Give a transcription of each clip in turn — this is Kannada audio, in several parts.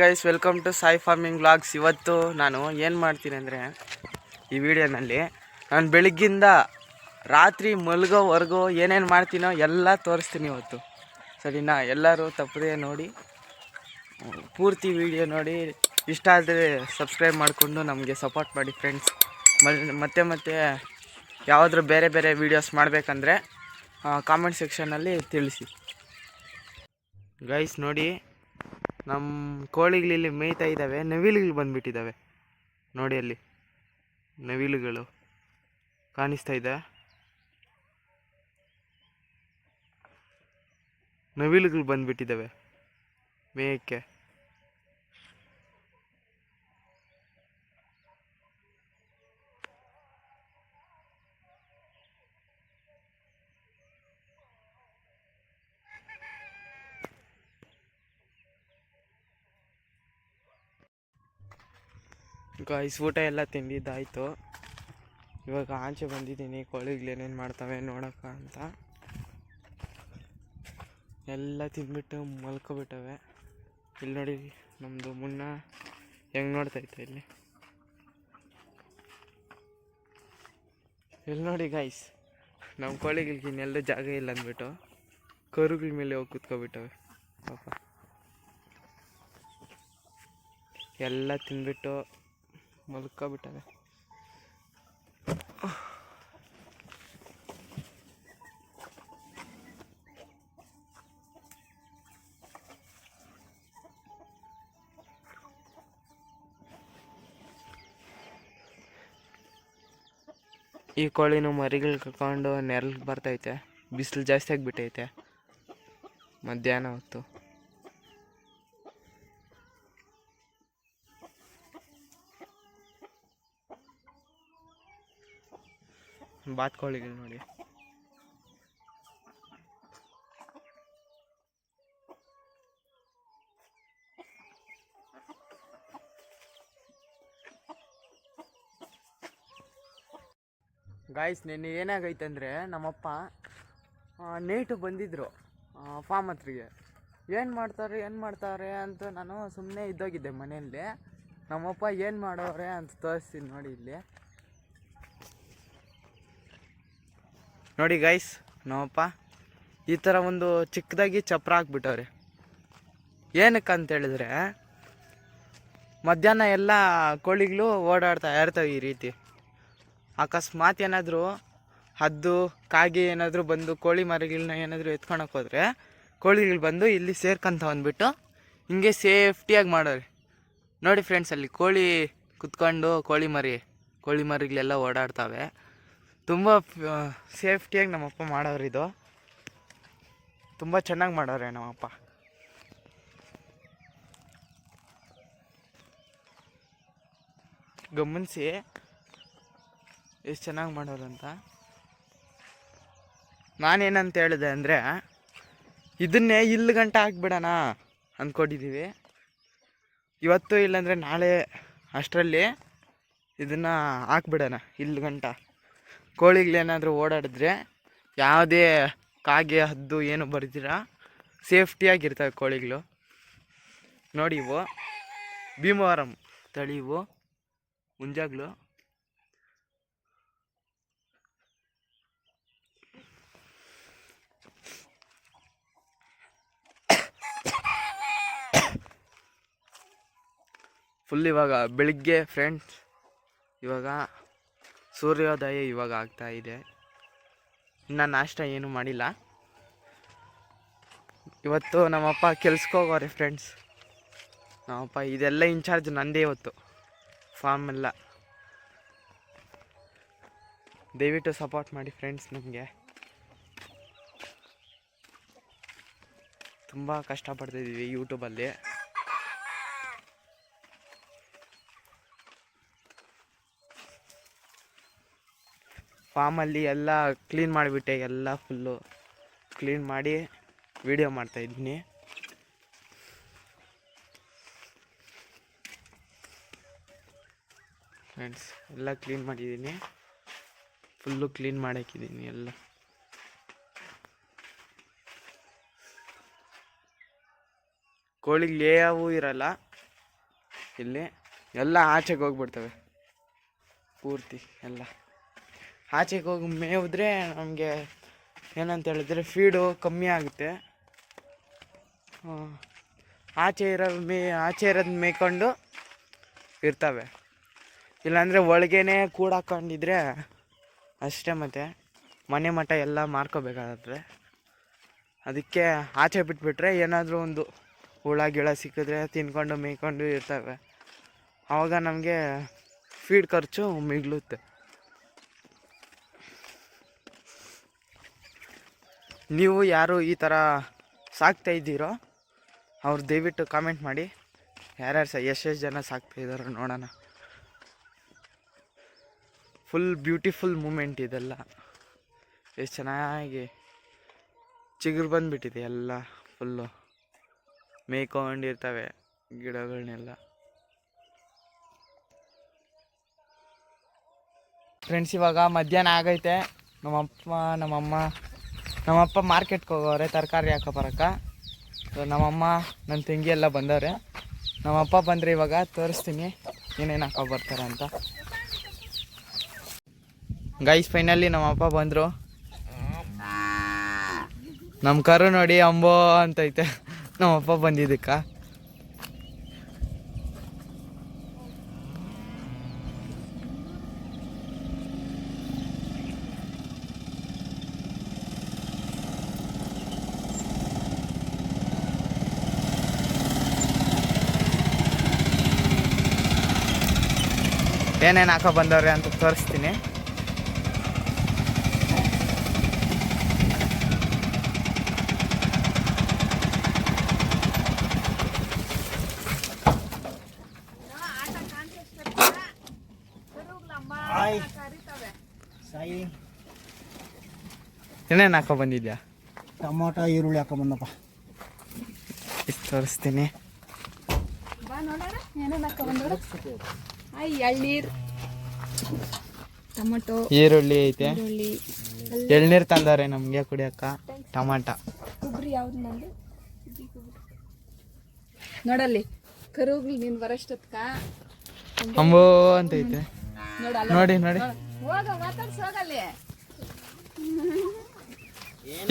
Guys welcome to Sai farming vlogs. ಇವತ್ತು ನಾನು ಏನು ಮಾಡ್ತೀನಿ ಅಂದರೆ ಈ ವಿಡಿಯೋನಲ್ಲಿ ನಾನು ಬೆಳಗ್ಗಿಂದ ರಾತ್ರಿ ಮಲಗೋವರೆಗೂ ಏನೇನು ಮಾಡ್ತೀನೋ ಎಲ್ಲ ತೋರಿಸ್ತೀನಿ ಇವತ್ತು. ಸರಿನಾ? ಎಲ್ಲರೂ ತಪ್ಪದೇ ನೋಡಿ, ಪೂರ್ತಿ ವಿಡಿಯೋ ನೋಡಿ. ಇಷ್ಟ ಆದರೆ ಸಬ್ಸ್ಕ್ರೈಬ್ ಮಾಡಿಕೊಂಡು ನಮಗೆ ಸಪೋರ್ಟ್ ಮಾಡಿ ಫ್ರೆಂಡ್ಸ್. ಮತ್ತೆ ಯಾವುದಾದ್ರೂ ಬೇರೆ ಬೇರೆ ವೀಡಿಯೋಸ್ ಮಾಡಬೇಕಂದ್ರೆ ಕಾಮೆಂಟ್ ಸೆಕ್ಷನಲ್ಲಿ ತಿಳಿಸಿ. ಗೈಸ್ ನೋಡಿ, ನಮ್ಮ ಕೋಳಿಗಳಲ್ಲಿ ಮೇಯ್ತಾ ಇದ್ದಾವೆ, ನವಿಲುಗಳು ಬಂದುಬಿಟ್ಟಿದ್ದಾವೆ ನೋಡಿ. ಅಲ್ಲಿ ನವಿಲುಗಳು ಕಾಣಿಸ್ತಾ ಇದೆ, ನವಿಲುಗಳು ಬಂದುಬಿಟ್ಟಿದ್ದಾವೆ ಮೇಯಕ್ಕೆ. ಗಾಯ್ಸ್ ಊಟ ಎಲ್ಲ ತಿಂದಿದ್ದಾಯಿತು. ಇವಾಗ ಆಚೆ ಬಂದಿದ್ದೀನಿ ಕೋಳಿಗಳು ಏನೇನು ಮಾಡ್ತವೆ ನೋಡೋಕೆ ಅಂತ. ಎಲ್ಲ ತಿಂದ್ಬಿಟ್ಟು ಮಲ್ಕೊಬಿಟ್ಟವೆ. ಇಲ್ಲಿ ನೋಡಿ ನಮ್ಮದು ಮುನ್ನ ಹೆಂಗೆ ನೋಡ್ತೈತೆ ಇಲ್ಲಿ ನೋಡಿ ಗಾಯ್ಸ್. ನಮ್ಮ ಕೋಳಿಗಳಿಗೆ ಇನ್ನೆಲ್ಲೂ ಜಾಗ ಇಲ್ಲ ಅಂದ್ಬಿಟ್ಟು ಕರುಗಳ ಮೇಲೆ ಹೋಗಿ ಕೂತ್ಕೊಬಿಟ್ಟವೆ ಪಾಪ. ಎಲ್ಲ ತಿಂದ್ಬಿಟ್ಟು ಮಲ್ಕೊಬಿಟ್ಟವೆ. ಈ ಕೋಳಿನೂ ಮರಿಗಳು ಕರ್ಕೊಂಡು ನೆರಳಿಗೆ ಬರ್ತೈತೆ. ಬಿಸಿಲು ಜಾಸ್ತಿ ಆಗಿಬಿಟ್ಟೈತೆ ಮಧ್ಯಾಹ್ನ ಹೊತ್ತು. ಬಾತ್ಕೋಳಿಗಳು ನೋಡಿ. ಗಾಯ್ಸ್ ನೆನ್ನೆ ಏನಾಗೈತೆ ಅಂದರೆ ನಮ್ಮಪ್ಪ ನೇಟು ಬಂದಿದ್ದರು ಫಾರ್ಮ್ ಹತ್ರಿಗೆ. ಏನು ಮಾಡ್ತಾರೆ ಅಂತ ನಾನು ಸುಮ್ಮನೆ ಇದ್ದೋಗಿದ್ದೆ ಮನೆಯಲ್ಲಿ. ನಮ್ಮಪ್ಪ ಏನು ಮಾಡೋರೆ ಅಂತ ತೋರಿಸ್ತೀನಿ ನೋಡಿ. ಇಲ್ಲಿ ನೋಡಿ ಗೈಸ್, ನಮ್ಮಪ್ಪ ಈ ಥರ ಒಂದು ಚಿಕ್ಕದಾಗಿ ಚಪ್ರ ಹಾಕ್ಬಿಟ್ಟವ್ರೆ. ಏನಕ್ಕಂತ ಹೇಳಿದ್ರೆ ಮಧ್ಯಾಹ್ನ ಎಲ್ಲ ಕೋಳಿಗಳು ಓಡಾಡ್ತಾ ಇರ್ತವೆ ಈ ರೀತಿ. ಅಕಸ್ಮಾತ್ ಏನಾದರೂ ಹದ್ದು ಕಾಗೆ ಏನಾದರೂ ಬಂದು ಕೋಳಿ ಮರಿಗಳನ್ನ ಏನಾದರೂ ಎತ್ಕೊಳಕ್ಕೆ ಹೋದರೆ ಕೋಳಿಗಳು ಬಂದು ಇಲ್ಲಿ ಸೇರ್ಕೊಂತ ಅಂದ್ಬಿಟ್ಟು ಹಿಂಗೆ ಸೇಫ್ಟಿಯಾಗಿ ಮಾಡೋರು ನೋಡಿ ಫ್ರೆಂಡ್ಸ್. ಅಲ್ಲಿ ಕೋಳಿ ಕುತ್ಕೊಂಡು ಕೋಳಿ ಮರಿಗಳೆಲ್ಲ ಓಡಾಡ್ತವೆ. ತುಂಬ ಸೇಫ್ಟಿಯಾಗಿ ನಮ್ಮಪ್ಪ ಮಾಡೋರು. ಇದು ತುಂಬ ಚೆನ್ನಾಗಿ ಮಾಡೋರೆ ನಮ್ಮಪ್ಪ. ಗಮನಿಸಿ ಎಷ್ಟು ಚೆನ್ನಾಗಿ ಮಾಡೋರು ಅಂತ. ನಾನೇನಂತ ಹೇಳಿದೆ ಅಂದರೆ ಇದನ್ನೇ ಇಲ್ಲಿ ಗಂಟ ಹಾಕ್ಬಿಡೋಣ ಅಂದ್ಕೊಂಡಿದ್ದೀವಿ. ಇವತ್ತು ಇಲ್ಲಾಂದರೆ ನಾಳೆ ಅಷ್ಟರಲ್ಲಿ ಇದನ್ನು ಹಾಕ್ಬಿಡೋಣ ಇಲ್ಲಿ ಗಂಟ. ಕೋಳಿಗಳೇನಾದರೂ ಓಡಾಡಿದ್ರೆ ಯಾವುದೇ ಕಾಗೆ ಹದ್ದು ಏನು ಬರ್ದಿರ ಸೇಫ್ಟಿಯಾಗಿರ್ತವೆ ಕೋಳಿಗಳು ನೋಡಿ. ಇವು ಭೀಮವರಂ ತಳಿ, ಇವು ಮುಂಜಾಗ್ಲು. ಫುಲ್ ಇವಾಗ ಬೆಳಿಗ್ಗೆ ಫ್ರೆಂಡ್ಸ್, ಇವಾಗ ಸೂರ್ಯೋದಯ ಇವಾಗ ಆಗ್ತಾ ಇದೆ. ಇನ್ನು ನಾಷ್ಟ ಏನು ಮಾಡಿಲ್ಲ. ಇವತ್ತು ನಮ್ಮಪ್ಪ ಕೆಲ್ಸಕ್ಕೆ ಹೋಗೋರೆ ಫ್ರೆಂಡ್ಸ್. ನಮ್ಮಪ್ಪ ಇದೆಲ್ಲ ಇನ್ಚಾರ್ಜ್ ನಂದೇ ಇವತ್ತು, ಫಾರ್ಮ್ ಎಲ್ಲ. ದಯವಿಟ್ಟು ಸಪೋರ್ಟ್ ಮಾಡಿ ಫ್ರೆಂಡ್ಸ್. ನಮಗೆ ತುಂಬ ಕಷ್ಟಪಡ್ತಾಯಿದ್ದೀವಿ ಯೂಟ್ಯೂಬಲ್ಲಿ. ಫಾರ್ಮಲ್ಲಿ ಎಲ್ಲ ಕ್ಲೀನ್ ಮಾಡಿಬಿಟ್ಟೆ, ಎಲ್ಲ ಫುಲ್ಲು ಕ್ಲೀನ್ ಮಾಡಿ ವಿಡಿಯೋ ಮಾಡ್ತಾಯಿದ್ದೀನಿ. ಫ್ರೆಂಡ್ಸ್ ಎಲ್ಲ ಕ್ಲೀನ್ ಮಾಡಿದ್ದೀನಿ, ಫುಲ್ಲು ಕ್ಲೀನ್ ಮಾಡಾಕಿದ್ದೀನಿ ಎಲ್ಲ. ಕೋಳಿಗಳು ಯಾವೂ ಇರಲ್ಲ, ಇಲ್ಲಿ ಎಲ್ಲ ಆಚೆಗೆ ಹೋಗ್ಬಿಡ್ತವೆ ಪೂರ್ತಿ ಎಲ್ಲ. ಆಚೆಗೆ ಹೋಗಿ ಮೇವಿದ್ರೆ ನಮಗೆ ಏನಂತ ಹೇಳಿದ್ರೆ ಫೀಡು ಕಮ್ಮಿ ಆಗುತ್ತೆ. ಆಚೆ ಇರೋದು ಮೇಯ್ಕೊಂಡು ಇರ್ತವೆ. ಇಲ್ಲಾಂದರೆ ಒಳಗೇನೆ ಕೂಡಾಕೊಂಡಿದ್ರೆ ಅಷ್ಟೇ, ಮತ್ತು ಮನೆ ಮಠ ಎಲ್ಲ ಮಾರ್ಕೋಬೇಕಾಗತ್ತೆ. ಅದಕ್ಕೆ ಆಚೆ ಬಿಟ್ಬಿಟ್ರೆ ಏನಾದರೂ ಒಂದು ಹುಳ ಗಿಳ ಸಿಕ್ಕಿದ್ರೆ ತಿನ್ಕೊಂಡು ಮೇಯ್ಕೊಂಡು ಇರ್ತವೆ. ಆವಾಗ ನಮಗೆ ಫೀಡ್ ಖರ್ಚು ಮಿಗುಲುತ್ತೆ. ನೀವು ಯಾರು ಈ ಥರ ಸಾಕ್ತಾ ಇದ್ದೀರೋ ಅವ್ರು ದಯವಿಟ್ಟು ಕಾಮೆಂಟ್ ಮಾಡಿ. ಯಾರ್ಯಾರು ಎಷ್ಟೆಷ್ಟು ಜನ ಸಾಕ್ತಾಯಿದ್ದಾರೋ ನೋಡೋಣ. ಫುಲ್ ಬ್ಯೂಟಿಫುಲ್ ಮೂಮೆಂಟ್ ಇದೆಲ್ಲ. ಎಷ್ಟು ಚೆನ್ನಾಗಿ ಚಿಗುರು ಬಂದುಬಿಟ್ಟಿದೆ ಎಲ್ಲ. ಫುಲ್ಲು ಮೇಯ್ಕೊಂಡಿರ್ತವೆ ಗಿಡಗಳನ್ನೆಲ್ಲ. ಫ್ರೆಂಡ್ಸ್, ಇವಾಗ ಮಧ್ಯಾಹ್ನ ಆಗೈತೆ. ನಮ್ಮಪ್ಪ ಮಾರ್ಕೆಟ್ಗೆ ಹೋಗೋರೆ ತರಕಾರಿ ಹಾಕೋಬರಕ್ಕೆ. ನಮ್ಮಮ್ಮ ನನ್ನ ತಂಗಿ ಎಲ್ಲ ಬಂದವ್ರೆ. ನಮ್ಮಪ್ಪ ಬಂದರೆ ಇವಾಗ ತೋರಿಸ್ತೀನಿ ಏನೇನು ಹಾಕೋ ಬರ್ತಾರೆ ಅಂತ. ಗೈಸ್, ಫೈನಲಿ ನಮ್ಮಪ್ಪ ಬಂದರು. ನಮ್ಮ ಕರು ನೋಡಿ ಅಂಬೋ ಅಂತೈತೆ ನಮ್ಮಪ್ಪ ಬಂದಿದ್ದಕ್ಕೆ. ಏನೇನು ಹಾಕೋ ಬಂದವ್ರೆ ಅಂತ ತೋರಿಸ್ತೀನಿ. ಏನೇನು ಹಾಕೋ ಬಂದಿದ್ಯಾ? ಟೊಮೊಟೊ ಈರುಳ್ಳಿ ಹಾಕೋ ಬಂದಪ್ಪ. ಇಷ್ಟು ತೋರಿಸ್ತೀನಿ. ಎಳ್ನೀರು, ಟೊಮೊಟೊ, ಈರುಳ್ಳಿ ಐತೆ. ಎಳ್ನೀರು ತಂದವ್ರೆ ನಮಗೆ ಕುಡಿಯಕ್ಕ. ಟೊಮಾಟ, ಕೊಬ್ಬರಿ ಯಾವ್ದು ನಂದು ನೋಡಲ್ಲಿ. ಕರುಗಳು ನೀನು ಬರೋಷ್ಟೊತ್ಕ ಅಂಬೋ ಅಂತೈತೆ ನೋಡಿ ನೋಡಿ. ಹೋಗ ಮಾತಾಡ್ಸೋಗಲ್ಲಿ.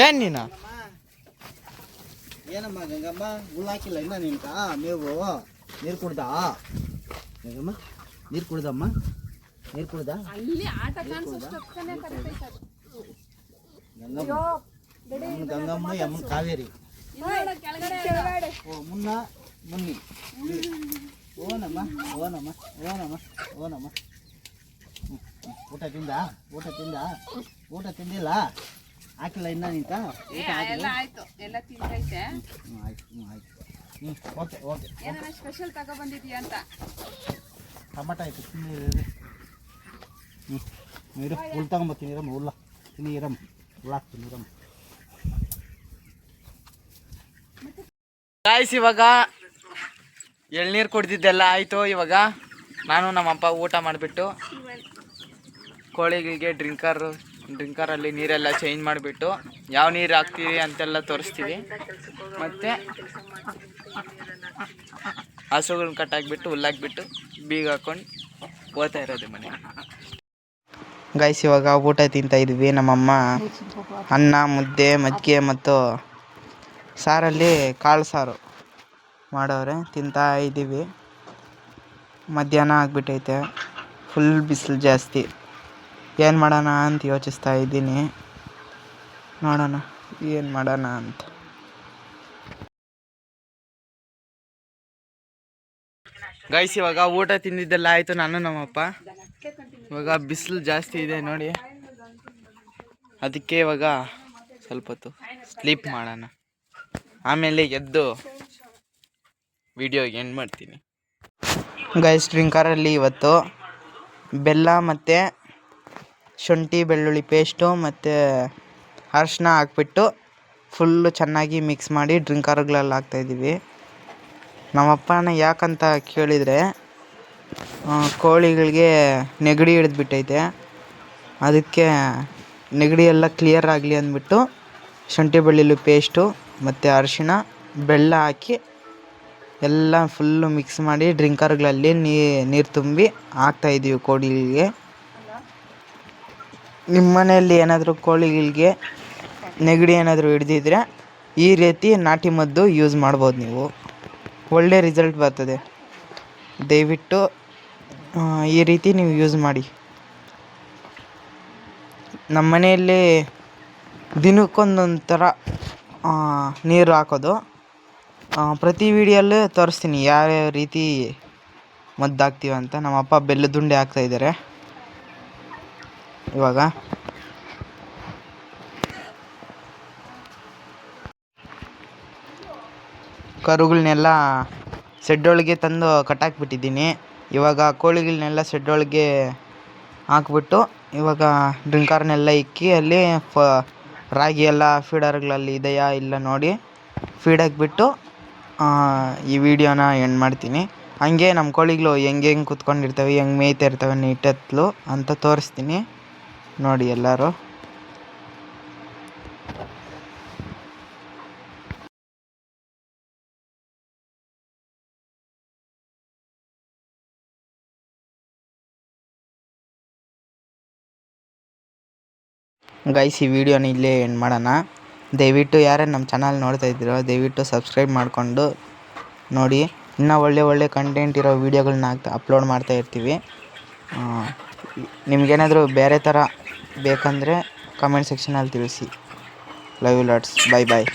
ಏನ್ ನೀನು ಏನಮ್ಮ ಗಂಗಮ್ಮ ಹುಲ್ಲು ಹಾಕಿಲ್ಲ ಇನ್ನ ನಿನ್ಕ ಮೇವು? ನೀರು ಕುಡ್ದ ಗಂಗಮ್ಮ? ನೀರು ಕುಡ್ದಮ್ಮ? ನೀರು ಕುಡ್ದ? ಅಲ್ಲಿ ಆಟ ಕಾಣಿಸೋಷ್ಟೊತ್ಕನೆ ಕರಿತೈತೆ ಗಂಗಮ್ಮ ಯಮ್ಮನ ಕಾವೇರಿ. ಕೆಳಗಡೆ ಓ ಮುನ್ನ ಮುನ್ನಿ. ಓನಮ್ಮ ಓನಮ್ಮ ಓನಮ್ಮ ಓನಮ್ಮ. ಊಟ ತಿಂದ? ಊಟ ತಿಂದಿಲ್ಲ? ಹಾಕಿಲ್ಲ ಇನ್ನ ನಿಂತ? ಎಲ್ಲ ಆಯ್ತು, ಎಲ್ಲ ತಿಂದೈತೆ. ಆಯ್ತು. Okay okay. ಏನಾರ ಸ್ಪೆಷಲ್ ತಗೊಬಂದಿದ್ಯಾ ಅಂತ? ಟಮಾಟ ಆಯ್ತು. ನೀರು ಹುಲ್ ತಗೊಂಬತ್ತೀನಿ ಇರಮ್ಮ. ಹುಲ್ಲ ತಿನ್ನಿ ಇರಮ್ಮ. ಹುಲ್ಲ ಹಾಕ್ತೀನಿ ಇರಮ್ಮ. ಗಾಯ್ಸ್, ಇವಾಗ ಎಳ್ನೀರು ಕುಡ್ದಿದ್ದೆಲ್ಲ ಆಯಿತು. ಇವಾಗ ನಾನು ನಮ್ಮಪ್ಪ ಊಟ ಮಾಡಿಬಿಟ್ಟು ಕೋಳಿಗಳಿಗೆ ಡ್ರಿಂಕರಲ್ಲಿ ನೀರೆಲ್ಲ ಚೇಂಜ್ ಮಾಡಿಬಿಟ್ಟು ಯಾವ ನೀರು ಹಾಕ್ತೀವಿ ಅಂತೆಲ್ಲ ತೋರಿಸ್ತೀವಿ. ಮತ್ತು ಹಸುಗಳನ್ನ ಕಟ್ಟಾಕ್ಬಿಟ್ಟು ಹುಲ್ಲಾಕ್ಬಿಟ್ಟು ಬೀಗ ಹಾಕೊಂಡು ಹೋಗ್ತಾ ಇರೋದು ಮನೆ. ಗಾಯ್ಸ್, ಇವಾಗ ಊಟ ತಿಂತಾ ಇದ್ವಿ. ನಮ್ಮಮ್ಮ ಅನ್ನ, ಮುದ್ದೆ, ಮಜ್ಜಿಗೆ ಮತ್ತು ಸಾರಲ್ಲಿ ಕಾಳು ಸಾರು ಮಾಡವ್ರೆ. ತಿಂತಾ ಇದ್ದೀವಿ. ಮಧ್ಯಾಹ್ನ ಆಗಿಬಿಟ್ಟೈತೆ. ಫುಲ್ ಬಿಸಿಲು ಜಾಸ್ತಿ. ಏನು ಮಾಡೋಣ ಅಂತ ಯೋಚಿಸ್ತಾ ಇದ್ದೀನಿ. ನೋಡೋಣ ಏನು ಮಾಡೋಣ ಅಂತ. ಗೈಸ್, ಇವಾಗ ಊಟ ತಿಂದಿದ್ದೆಲ್ಲ ಆಯಿತು. ನಾನು ನಮ್ಮಪ್ಪ ಇವಾಗ ಬಿಸಿಲು ಜಾಸ್ತಿ ಇದೆ ನೋಡಿ. ಅದಕ್ಕೆ ಇವಾಗ ಸ್ವಲ್ಪ ಹೊತ್ತು ಸ್ಲೀಪ್ ಮಾಡೋಣ. ಆಮೇಲೆ ಎದ್ದು ವಿಡಿಯೋ ಎಂಡ್ ಮಾಡ್ತೀನಿ. ಗೈಸ್, ಡ್ರಿಂಕರಲ್ಲಿ ಇವತ್ತು ಬೆಲ್ಲ ಮತ್ತು ಶುಂಠಿ ಬೆಳ್ಳುಳ್ಳಿ ಪೇಸ್ಟು ಮತ್ತು ಅರಿಶಿನ ಹಾಕ್ಬಿಟ್ಟು ಫುಲ್ಲು ಚೆನ್ನಾಗಿ ಮಿಕ್ಸ್ ಮಾಡಿ ಡ್ರಿಂಕರ್ಗಳಲ್ಲಿ ಹಾಕ್ತಾಯಿದ್ದೀವಿ. ನಮ್ಮಪ್ಪನ ಯಾಕಂತ ಕೇಳಿದರೆ ಕೋಳಿಗಳಿಗೆ ನೆಗಡಿ ಹಿಡಿದ್ಬಿಟ್ಟೈತೆ. ಅದಕ್ಕೆ ನೆಗಡಿ ಎಲ್ಲ ಕ್ಲಿಯರ್ ಆಗಲಿ ಅಂದ್ಬಿಟ್ಟು ಶುಂಠಿ ಬೆಳ್ಳುಳ್ಳಿ ಪೇಸ್ಟು ಮತ್ತು ಅರಿಶಿನ ಬೆಲ್ಲ ಹಾಕಿ ಎಲ್ಲ ಫುಲ್ಲು ಮಿಕ್ಸ್ ಮಾಡಿ ಡ್ರಿಂಕರ್ಗಳಲ್ಲಿ ನೀರು ತುಂಬಿ ಹಾಕ್ತಾಯಿದ್ದೀವಿ ಕೋಳಿಗಳಿಗೆ. ನಿಮ್ಮ ಮನೆಯಲ್ಲಿ ಏನಾದರೂ ಕೋಳಿಗಳಿಗೆ ನೆಗಡಿ ಏನಾದರೂ ಹಿಡ್ದಿದ್ರೆ ಈ ರೀತಿ ನಾಟಿ ಮದ್ದು ಯೂಸ್ ಮಾಡ್ಬೋದು ನೀವು, ಒಳ್ಳೆ ರಿಸಲ್ಟ್ ಬರ್ತದೆ. ದಯವಿಟ್ಟು ಈ ರೀತಿ ನೀವು ಯೂಸ್ ಮಾಡಿ. ನಮ್ಮ ಮನೆಯಲ್ಲಿ ದಿನಕ್ಕೊಂದೊಂದು ಥರ ನೀರು ಹಾಕೋದು. ಪ್ರತಿ ವೀಡಿಯೋಲ್ಲೇ ತೋರಿಸ್ತೀನಿ ಯಾವ್ಯಾವ ರೀತಿ ಮದ್ದು ಹಾಕ್ತೀವಿ ಅಂತ. ನಮ್ಮಪ್ಪ ಬೆಲ್ಲದುಂಡೆ ಹಾಕ್ತಾಯಿದ್ದಾರೆ ಇವಾಗ. ಕರುಗಳನ್ನೆಲ್ಲ ಶೆಡ್ಡೊಳಗೆ ತಂದು ಕಟ್ಟಾಕ್ಬಿಟ್ಟಿದ್ದೀನಿ. ಇವಾಗ ಕೋಳಿಗಳನ್ನೆಲ್ಲ ಶೆಡ್ಡೊಳಗೆ ಹಾಕ್ಬಿಟ್ಟು ಇವಾಗ ಡ್ರಿಂಕರ್ನೆಲ್ಲ ಇಕ್ಕಿ ಅಲ್ಲಿ ರಾಗಿ ಎಲ್ಲ ಫೀಡರ್ಗಳಲ್ಲಿ ಇದೆಯಾ ಇಲ್ಲ ನೋಡಿ ಫೀಡ್ ಹಾಕ್ಬಿಟ್ಟು ಈ ವಿಡಿಯೋನ ಎಂಡ್ ಮಾಡ್ತೀನಿ. ಹಂಗೆ ನಮ್ಮ ಕೋಳಿಗಳು ಹೆಂಗೆ ಕೂತ್ಕೊಂಡಿರ್ತವೆ, ಹೆಂಗೆ ಮೇಯ್ತಾ ಇರ್ತವೆ ನೀಟೆತ್ತಲು ಅಂತ ತೋರಿಸ್ತೀನಿ ನೋಡಿ ಎಲ್ಲರೂ. ಗೈಸ್, ಈ ವಿಡಿಯೋನ ಇಲ್ಲೇ ಎಂಡ್ ಮಾಡೋಣ. ದಯವಿಟ್ಟು ಯಾರೇ ನಮ್ಮ ಚಾನಲ್ ನೋಡ್ತಾ ಇದ್ದೀರೋ ದಯವಿಟ್ಟು ಸಬ್ಸ್ಕ್ರೈಬ್ ಮಾಡಿಕೊಂಡು ನೋಡಿ. ಇನ್ನೂ ಒಳ್ಳೆ ಕಂಟೆಂಟ್ ಇರೋ ವೀಡಿಯೋಗಳನ್ನ ಅಪ್ಲೋಡ್ ಮಾಡ್ತಾ ಇರ್ತೀವಿ. ನಿಮಗೇನಾದರೂ ಬೇರೆ ಥರ ಬೇಕಂದರೆ ಕಮೆಂಟ್ ಸೆಕ್ಷನಲ್ಲಿ ತಿಳಿಸಿ. Love you lots. ಬಾಯ್.